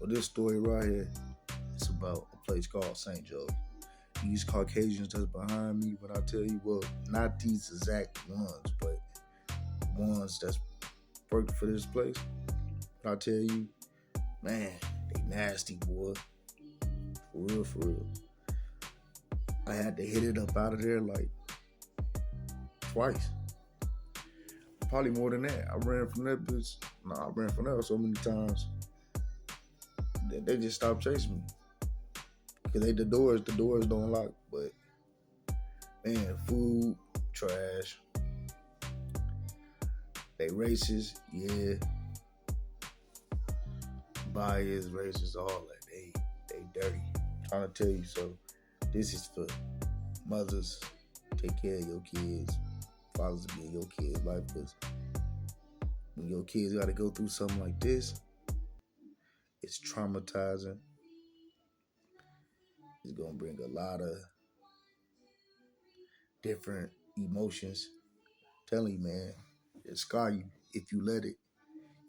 Well, this story right here, it's about a place called St. Joe. These Caucasians that's behind me, when I tell you, well, not these exact ones, but ones that's worked for this place. But I tell you, man, they nasty, boy. For real, for real. I had to hit it up out of there like twice. Probably more than that. I ran from that bitch. I ran from there so many times that they just stopped chasing me. Because the doors don't lock. But man, food, trash. They racist, yeah. Bias, racist, all that. They dirty. I'm trying to tell you, so this is for mothers. Take care of your kids. Fathers be in your kids' life, because when your kids got to go through something like this, it's traumatizing. It's gonna bring a lot of different emotions. I'm telling you, man, it scar you if you let it.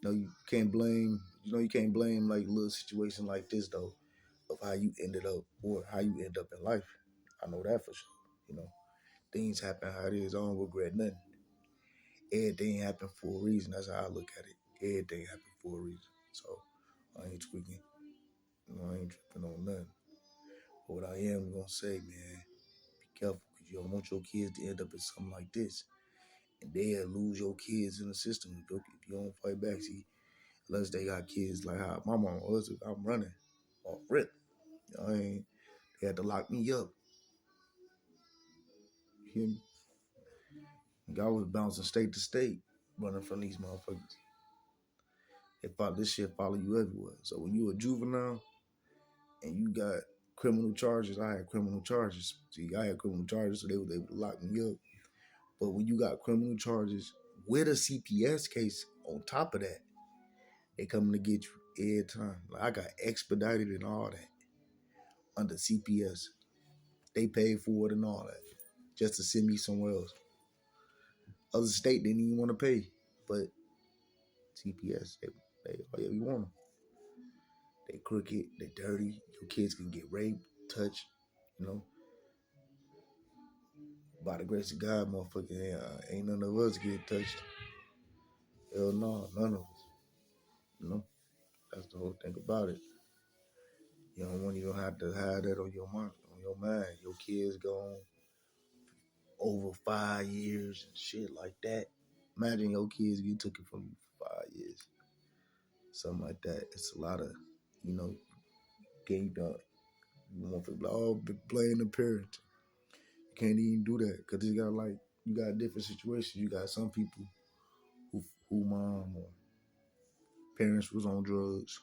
You can't blame. You can't blame like little situation like this though, of how you ended up or how you end up in life. I know that for sure. Things happen how it is. I don't regret nothing. Everything happened for a reason. That's how I look at it. Everything happened for a reason. So I ain't tweaking. I ain't tripping on nothing. But what I am gonna say, man, be careful, because you don't want your kids to end up in something like this, and they'll lose your kids in the system if you don't fight back. See, unless they got kids like how my mom was, I'm running off rip. They had to lock me up. You hear me? I was bouncing state to state, running from these motherfuckers. This shit follow you everywhere. So when you a juvenile and you got criminal charges, I had criminal charges. See, I had criminal charges, so they was able to lock me up. But when you got criminal charges with a CPS case on top of that, they coming to get you every time. Like, I got expedited and all that under CPS. They paid for it and all that just to send me somewhere else. Other state didn't even want to pay, but CPS, they oh yeah, we want them. They crooked, they dirty. Your kids can get raped, touched, by the grace of God, motherfucker, ain't none of us get touched. Hell no, none of us. That's the whole thing about it. You don't want you don't have to have that on your mind. Your kids gone over 5 years and shit like that. Imagine your kids get taken from you for 5 years. Something like that. It's a lot of, game done. You want to be like, oh, blame the parent. You can't even do that, because you got different situations. You got some people who mom or parents was on drugs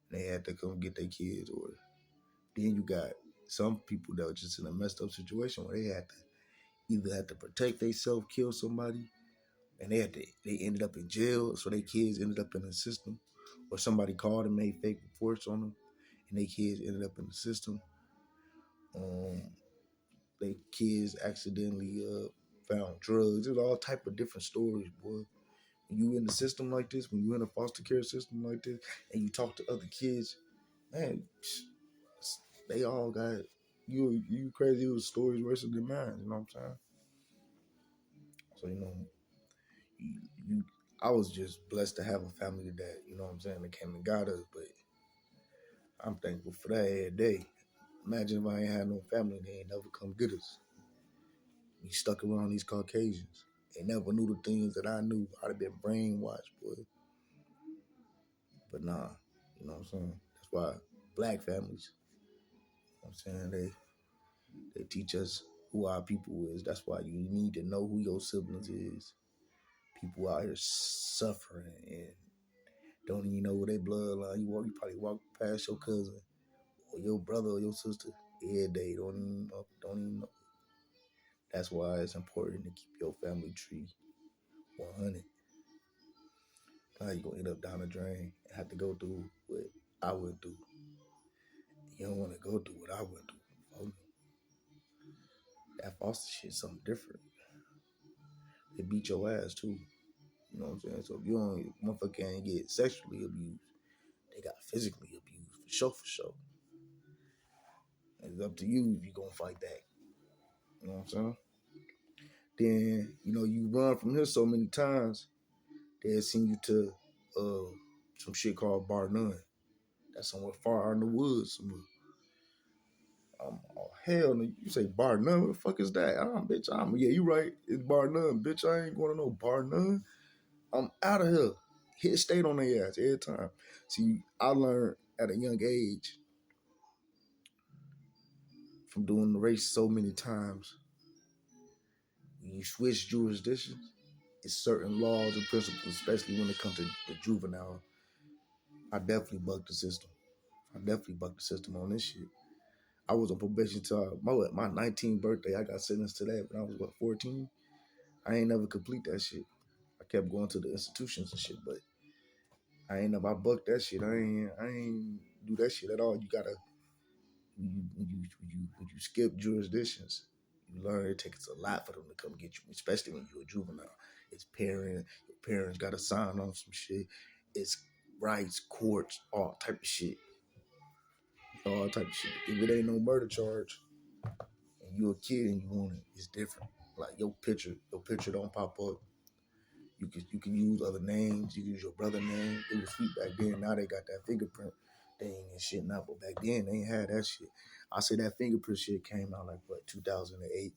and they had to come get their kids, or then you got some people that were just in a messed up situation where they had to either protect themselves, kill somebody, and they ended up in jail, so their kids ended up in the system, or somebody called and made fake reports on them, and their kids ended up in the system. Their kids accidentally found drugs. There's all type of different stories, boy. When you in the system like this, when you in a foster care system like this, and you talk to other kids, man, they all got you crazy with stories worse than mine. You know what I'm saying? So I was just blessed to have a family that, you know what I'm saying, that came and got us. But I'm thankful for that every day. Imagine if I ain't had no family, they ain't never come get us. We stuck around these Caucasians. They never knew the things that I knew. I'd have been brainwashed, boy. But nah, you know what I'm saying? That's why black families, you know what I'm saying, they teach us who our people is. That's why you need to know who your siblings is. People out here suffering and don't even know where their bloodline. You probably walk past your cousin or your brother or your sister every day. Don't even know. That's why it's important to keep your family tree 100. Now you're gonna end up down the drain and have to go through what I went through. You don't want to go through what I went through. That foster shit something different. They beat your ass too. You know what I'm saying? So if you don't, motherfucker ain't get sexually abused, they got physically abused. For sure, for sure. It's up to you if you're gonna fight back. You know what I'm saying? Then, you run from here so many times, they'll send you to some shit called Bar None. That's somewhere far out in the woods somewhere. Oh hell no! You say Bar None? What the fuck is that? Bitch. Yeah, you right. It's Bar None, bitch. I ain't going to no Bar None. I'm out of here. Hit state on their ass every time. See, I learned at a young age from doing the race so many times. When you switch jurisdictions, it's certain laws and principles, especially when it comes to the juvenile. I definitely bucked the system. On this shit. I was on probation till my 19th birthday. I got sentenced to that when I was 14. I ain't never complete that shit. I kept going to the institutions and shit, but I bucked that shit. I ain't do that shit at all. You gotta when you skip jurisdictions, you learn it takes a lot for them to come get you, especially when you're a juvenile. It's your parents gotta sign on some shit. It's rights, courts, all type of shit. All type of shit. If it ain't no murder charge and you're a kid and you want it, it's different. Like your picture don't pop up. You can use other names. You can use your brother's name. It was sweet back then. Now they got that fingerprint thing and shit now. But back then they ain't had that shit. I say that fingerprint shit came out like 2008,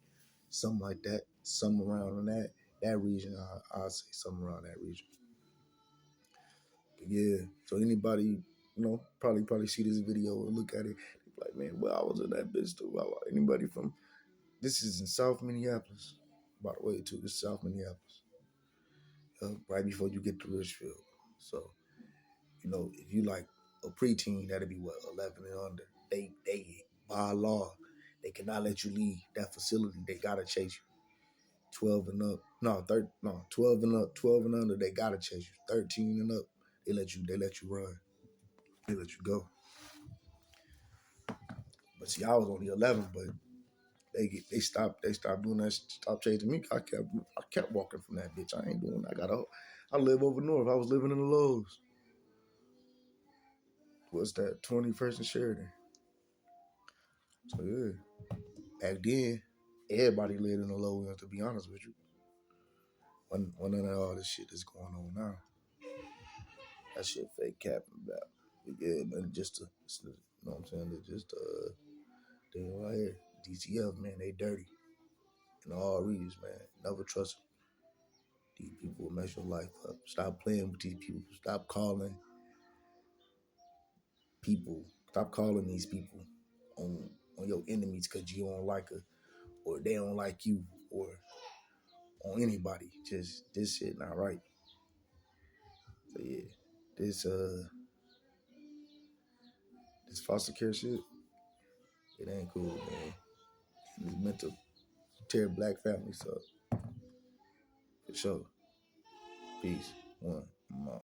something like that, something around in that region. I'll say something around that region. But yeah. So anybody probably see this video and look at it, like, man, well, I was in that bitch too. Anybody from this is in South Minneapolis, by the way, too. This is South Minneapolis. Right before you get to Richfield. So, if you like a preteen, that'd be 11 and under. They by law, they cannot let you leave that facility. They gotta chase you. 12 and up, 12 and up, 12 and under, they gotta chase you. 13 and up, they let you run. They let you go. But see, I was only 11, but they stopped doing that. Stopped chasing me. I kept walking from that bitch. I ain't doing that. I live over north. I was living in the Lowe's. What's that? 21st and Sheridan. So yeah. Back then, everybody lived in the low end, to be honest with you. When none of all this shit is going on now. That shit fake capping about. But yeah, man, you know what I'm saying? They just they right here. DCF, man, they dirty. In all regions, man. Never trust them. These people will mess your life up. Stop playing with these people. Stop calling people. Stop calling these people on your enemies because you don't like her, or they don't like you, or on anybody. Just this shit not right. So yeah, this foster care shit, it ain't cool, man. It's meant to tear black families up. For sure. Peace. One. I'm out.